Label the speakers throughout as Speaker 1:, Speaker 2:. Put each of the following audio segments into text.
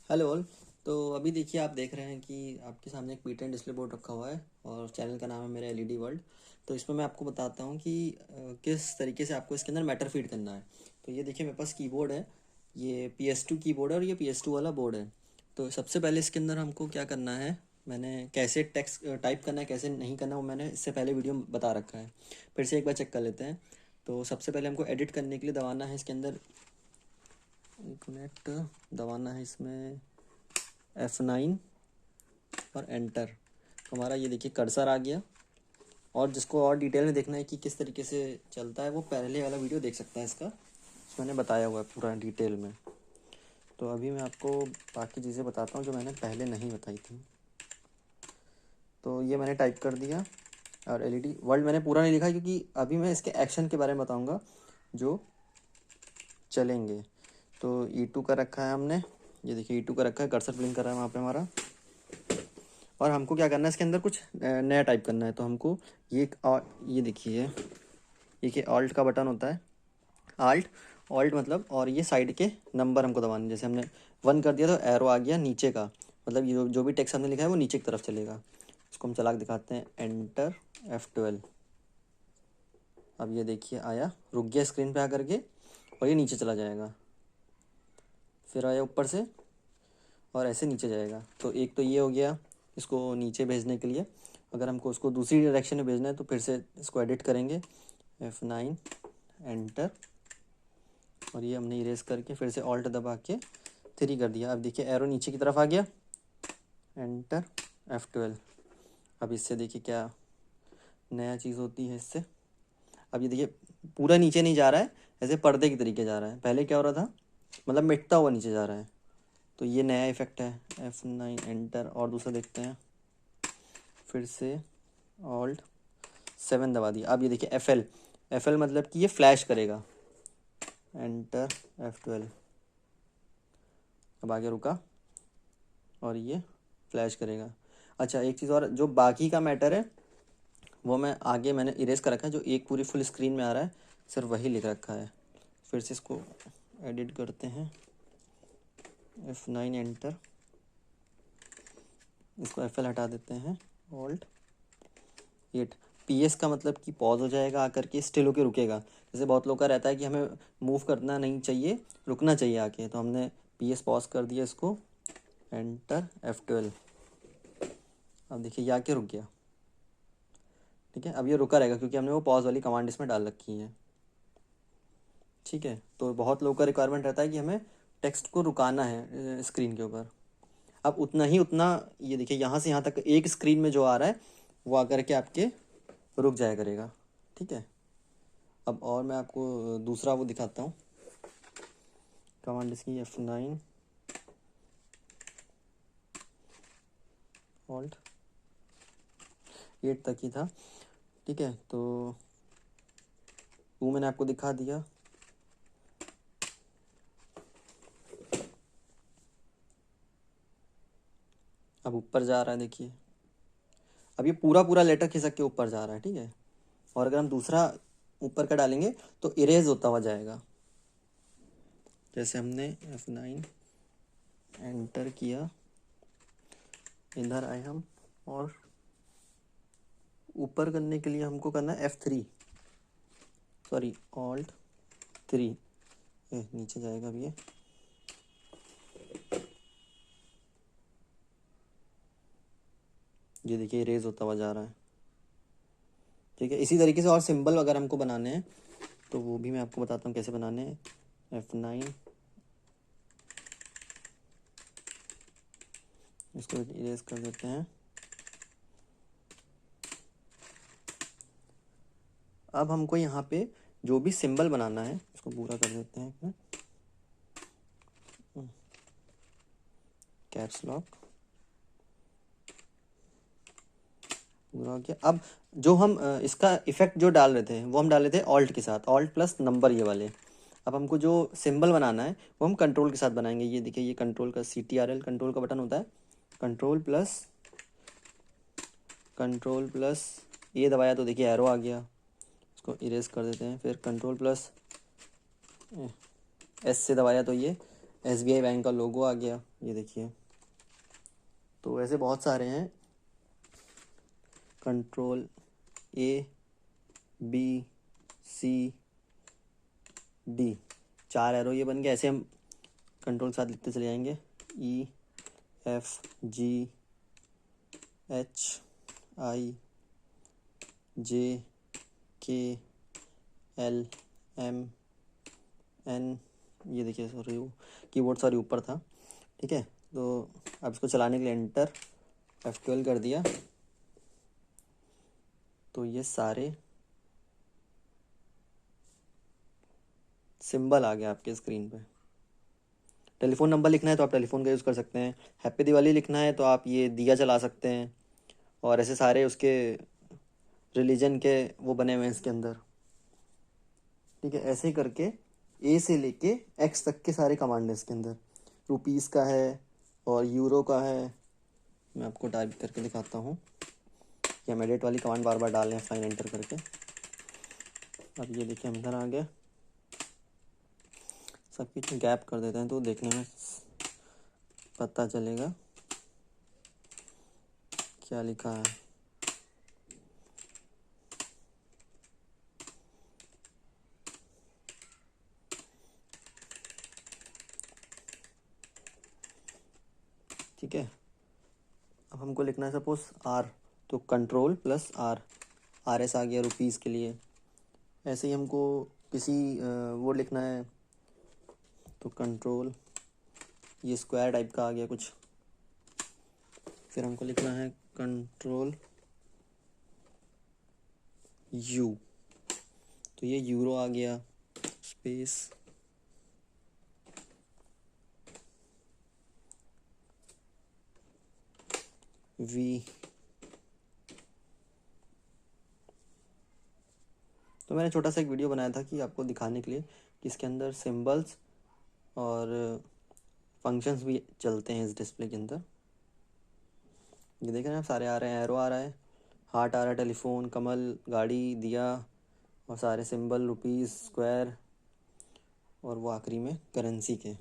Speaker 1: Hello all. तो अभी देखिए, आप देख रहे हैं कि आपके सामने एक पी10 डिस्प्ले बोर्ड रखा हुआ है और चैनल का नाम है मेरा एलईडी वर्ल्ड। तो इसमें मैं आपको बताता हूँ कि किस तरीके से आपको इसके अंदर मैटर फीड करना है। तो ये देखिए, मेरे पास कीबोर्ड है। ये PS2 कीबोर्ड है और ये PS2 वाला बोर्ड है। तो सबसे पहले इसके अंदर हमको क्या करना है, मैंने कैसे टेक्स्ट टाइप करना है, कैसे नहीं करना, वो मैंने इससे पहले वीडियो में बता रखा है। फिर से एक बार चेक कर लेते हैं। तो सबसे पहले हमको एडिट करने के लिए दबाना है इसके अंदर, एक मिनट, दबाना है इसमें F9 और एंटर। तो हमारा ये देखिए कर्सर आ गया। और जिसको और डिटेल में देखना है कि किस तरीके से चलता है, वो पहले वाला वीडियो देख सकता है इसका, उसमें मैंने बताया हुआ है पूरा डिटेल में। तो अभी मैं आपको बाकी चीज़ें बताता हूँ जो मैंने पहले नहीं बताई थी। तो ये मैंने टाइप कर दिया और एलईडी वर्ल्ड मैंने पूरा नहीं लिखा, क्योंकि अभी मैं इसके एक्शन के बारे में बताऊँगा जो चलेंगे। तो E2 का रखा है हमने, ये देखिए E2 का रखा है, कर्सर ब्लिंक कर रहा है वहाँ पे हमारा। और हमको क्या करना है, इसके अंदर कुछ नया टाइप करना है। तो हमको ये देखिए, ये ऑल्ट का बटन होता है। आल्ट ऑल्ट मतलब, और ये साइड के नंबर हमको दबाने। जैसे हमने 1 कर दिया तो एरो आ गया नीचे का, मतलब ये जो भी टेक्स्ट हमने लिखा है वो नीचे की तरफ चलेगा। इसको हम चला के दिखाते हैं, एंटर F12। अब ये देखिए आया, रुक गया स्क्रीन पे आकर के, और ये नीचे चला जाएगा। फिर आया ऊपर से और ऐसे नीचे जाएगा। तो एक तो ये हो गया इसको नीचे भेजने के लिए। अगर हमको उसको दूसरी डायरेक्शन में भेजना है तो फिर से इसको एडिट करेंगे, F9 एंटर, और ये हमने इरेज करके फिर से ऑल्ट दबा के 3 कर दिया। अब देखिए एरो नीचे की तरफ आ गया, एंटर F12। अब इससे देखिए क्या नया चीज़ होती है इससे। अब ये देखिए पूरा नीचे नहीं जा रहा है, ऐसे पर्दे की तरीके जा रहा है। पहले क्या हो रहा था, मतलब मिटता हुआ नीचे जा रहा है। तो ये नया इफेक्ट है। F9 एंटर, और दूसरा देखते हैं, फिर से ऑल्ट 7 दबा दिया। अब ये देखिए एफ एल मतलब कि ये फ्लैश करेगा, एंटर F12। अब आगे रुका और ये फ्लैश करेगा। अच्छा, एक चीज़ और, जो बाकी का मैटर है वो मैं आगे मैंने इरेज कर रखा है। जो एक पूरी फुल स्क्रीन में आ रहा है सिर्फ वही लिख रखा है। फिर से इसको एडिट करते हैं, F9 एंटर, इसको FL हटा देते हैं, ऑल्ट 8। PS का मतलब कि पॉज हो जाएगा, आकर के स्टिल होके रुकेगा। जैसे बहुत लोग का रहता है कि हमें मूव करना नहीं चाहिए, रुकना चाहिए आके, तो हमने PS पॉज कर दिया इसको, एंटर F12। अब देखिए ये आके रुक गया। ठीक है, अब ये रुका रहेगा क्योंकि हमने वो पॉज वाली कमांड इसमें डाल रखी है। ठीक है, तो बहुत लोगों का रिक्वायरमेंट रहता है कि हमें टेक्स्ट को रुकाना है स्क्रीन के ऊपर। अब उतना ये देखिए यहाँ से यहाँ तक एक स्क्रीन में जो आ रहा है वो आकर के आपके रुक जाया करेगा। ठीक है, अब और मैं आपको दूसरा वो दिखाता हूँ कमांड इसकी, F9 ऑल्ट 8 तक ही था। ठीक है, तो 2 मैंने आपको दिखा दिया। अब ऊपर जा रहा है देखिए, अब ये पूरा पूरा लेटर खिसक के ऊपर जा रहा है। ठीक है, और अगर हम दूसरा ऊपर का डालेंगे तो इरेज होता हुआ जाएगा। जैसे हमने F9 एंटर किया, इधर आए हम, और ऊपर करने के लिए हमको करना है F3, सॉरी ऑल्ट 3। नीचे जाएगा अब ये देखिए इरेज होता हुआ जा रहा है। ठीक है, इसी तरीके से और सिंबल अगर हमको बनाने हैं तो वो भी मैं आपको बताता हूँ कैसे बनाने हैं। F9, इसको इरेज कर देते हैं। अब हमको यहाँ पे जो भी सिंबल बनाना है उसको पूरा कर देते हैं, कैप्स लॉक पूरा हो गया। अब जो हम इसका इफेक्ट जो डाल रहे थे वो हम डाल रहे थे ऑल्ट के साथ, ऑल्ट प्लस नंबर ये वाले। अब हमको जो सिंबल बनाना है वो हम कंट्रोल के साथ बनाएंगे। ये देखिए, ये कंट्रोल का CTRL कंट्रोल का बटन होता है। कंट्रोल प्लस ये दबाया तो देखिए एरो आ गया, इसको इरेज कर देते हैं। फिर कंट्रोल प्लस S से दबाया तो ये SBI बैंक का लोगो आ गया, ये देखिए। तो ऐसे बहुत सारे हैं, कंट्रोल ABCD, 4 एरो ये बन गया। ऐसे हम कंट्रोल के साथ लिखते चले जाएंगे, EFGHIJKLMN, ये देखिए, सॉरी वो कीबोर्ड सॉरी ऊपर था, ठीक है। तो अब इसको चलाने के लिए एंटर F12 कर दिया, तो ये सारे सिंबल आ गया आपके स्क्रीन पे। टेलीफोन नंबर लिखना है तो आप टेलीफोन का यूज़ कर सकते हैं, हैप्पी दिवाली लिखना है तो आप ये दिया चला सकते हैं, और ऐसे सारे उसके रिलीजन के वो बने हुए हैं इसके अंदर, ठीक है। ऐसे ही करके ए से लेके एक्स तक के सारे कमांड है इसके अंदर। रुपीज़ का है और यूरो का है, मैं आपको टाइप करके दिखाता हूँ कि हम एडिट वाली कमांड बार बार डाल रहे हैं फाइन एंटर करके। अब ये देखिए हम इधर आ गए, सब कुछ गैप कर देते हैं तो देखने में पता चलेगा क्या लिखा है। ठीक है, अब हमको लिखना है सपोज आर, तो कंट्रोल प्लस आर, RS आ गया रुपीज़ के लिए। ऐसे ही हमको किसी वो लिखना है तो कंट्रोल, ये स्क्वायर टाइप का आ गया कुछ, फिर हमको लिखना है कंट्रोल U, तो ये यूरो आ गया, स्पेस V। तो मैंने छोटा सा एक वीडियो बनाया था कि आपको दिखाने के लिए कि इसके अंदर सिंबल्स और फंक्शंस भी चलते हैं इस डिस्प्ले के अंदर। ये देख रहे हैं आप, सारे आ रहे हैं, एरो आ रहा है, हार्ट आ रहा है, टेलीफोन, कमल, गाड़ी, दिया, और सारे सिंबल, रुपीज़, स्क्वायर, और वो आखिरी में करेंसी के।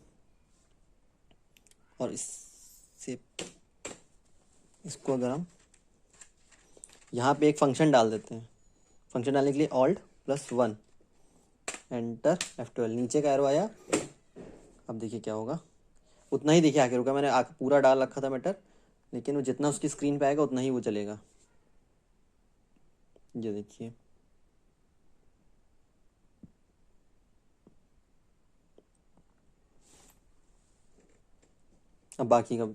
Speaker 1: और इसको अगर हम यहाँ पे एक फंक्शन डाल देते हैं, फंक्शन डालने के लिए Alt+1 एंटर F12, नीचे का एरो आया। अब देखिए क्या होगा, उतना ही देखिए आगे रुका, मैंने पूरा डाल रखा था मैटर, लेकिन वो जितना उसकी स्क्रीन पे आएगा उतना ही वो चलेगा। ये देखिए, अब बाकी का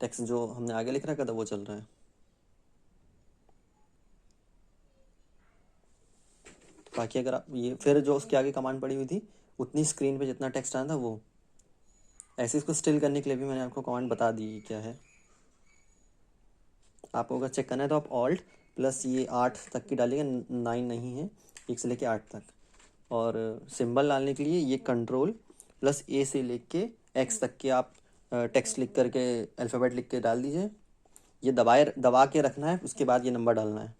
Speaker 1: टेक्स्ट जो हमने आगे लिख रखा था वो चल रहा है। बाकी अगर आप ये फिर जो उसके आगे कमांड पड़ी हुई थी उतनी स्क्रीन पे जितना टेक्स्ट आया था वो, ऐसे इसको स्टिल करने के लिए भी मैंने आपको कमांड बता दी क्या है। आपको अगर चेक करना है तो आप Alt+ ये 8 तक की डालिएगा, 9 नहीं है, 1 से लेके 8 तक। और सिंबल डालने के लिए ये कंट्रोल+A से लेके X तक के आप टेक्स्ट लिख करके अल्फ़ाबेट लिख के डाल दीजिए। ये दबा के रखना है, उसके बाद ये नंबर डालना है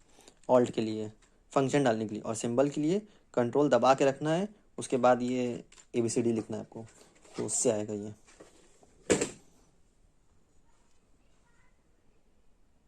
Speaker 1: ऑल्ट के लिए, फंक्शन डालने के लिए। और सिंबल के लिए कंट्रोल दबा के रखना है, उसके बाद ये ABCD लिखना है आपको, तो उससे आएगा ये।